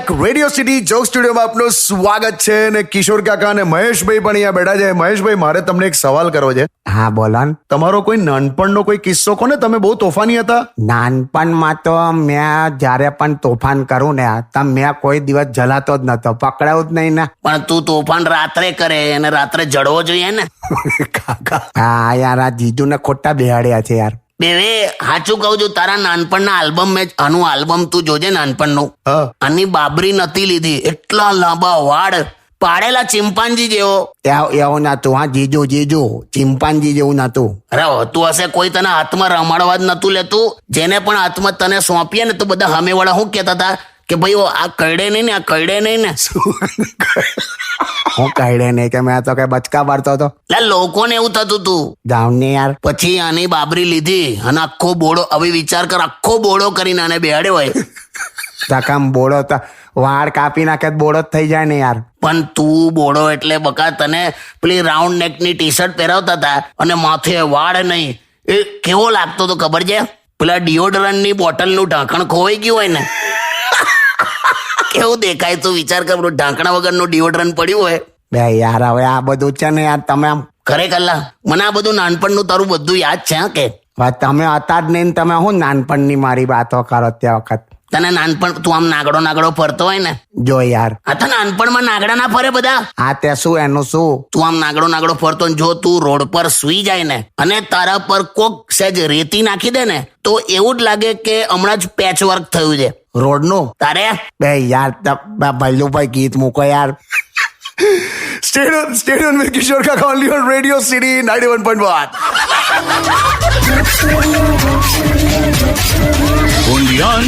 Back radio city joke સ્ટુડિયોમાં આપનું સ્વાગત છે અને કિશોર કાકા અને મહેશભાઈ પણ અહીંયા બેઠા છે. મહેશભાઈ, મારે તમને એક સવાલ કરવો છે. હા બોલો ને. તમારો કોઈ નાનપણનો કોઈ કિસ્સો કોને, તમે બહુ તોફાની હતા? નાનપણમાં તો મેં જ્યારે પણ તોફાન કરું ને તો મેં કોઈ દિવસ જલાતો જ નતો, પકડાવું જ નહીં ને. પણ તું તોફાન રાત્રે કરે અને રાત્રે જડવો જોઈએ ને. હા યાર, આ જીજુને ખોટા બેહાડ્યા છે યાર. બેવે સાચું કહું છું, તારા નાનપણના આલ્બમ મેં આનું આલ્બમ તું જોજે નાનપણનું. હા. આની બાબરી નથી લીધી, એટલા લાંબા વાળ, પાડેલા ચિમ્પાન્જી જેવો. એવું નતું. હા જીજુ ચિમ્પાન્જી જેવું નતું. અરે હોતું હશે, કોઈ તને હાથમાં રમાડવા જ નતું લેતું. જેને પણ હાથમાં તને સોંપીએ ને તો બધા સામેવાળા શું કહેતા હતા કે ભાઈ આ કરડે નહીં ને, આ કરડે નહીં ને. હું કાઢે નહીં કે મેં તો કઈ બચકા ભરતો હતો. એટલે લોકોને એવું થતું હતું. જાઉં ને યાર. પછી આની બાબરી લીધી અને આખો બોળો, હવે વિચાર કર, આખો બોળો કરીને આને બેહાડ્યો હોય. તકામ બોળો તો વાળ કાપી નાખે તો બોળો જ થઈ જાય ને યાર. પણ તું બોળો એટલે બકા તને પેલી રાઉન્ડ નેકની ટી શર્ટ પહેરાવતા હતા અને માથે વાળ નહીં. એ કેવો લાગતો તો ખબર છે? પેલા ડિયોડરન્ટની બોટલનું ઢાંકણ ખોવાઈ ગયું હોય ને કેવું દેખાય તું વિચાર કર. ઢાંકણા વગરનું ડિયોડરન્ટ પડ્યું હોય. બે યાર, હવે આ બધું છે ને યાર, તમે આમ ખરેખર મને આ બધું નાનપણનું તારું બધું યાદ છે. હા કે તમે હતા જ નહીં, તમે હું નાનપણની મારી વાતો કરો તે વખત. તને નાનપણ તું આમ નાગડો ફરતો હોય ને. જો યાર, આ તો નાનપણમાં નાગડા ના ફરે બધા. આ તે શું એનું શું? તું આમ નાગડો ફરતો ને જો તું રોડ પર સુઈ જાય ને અને તારા પર કોક સહેજ રેતી નાખી દે ને તો એવું જ લાગે કે હમણાં જ પેચ વર્ક થયું છે રોડનું. તારે બે યાર, ભલ્લુભાઈ ગીત મૂકો યાર. Stay tuned with Kishore Kaka only on Radio City 91.1. Only on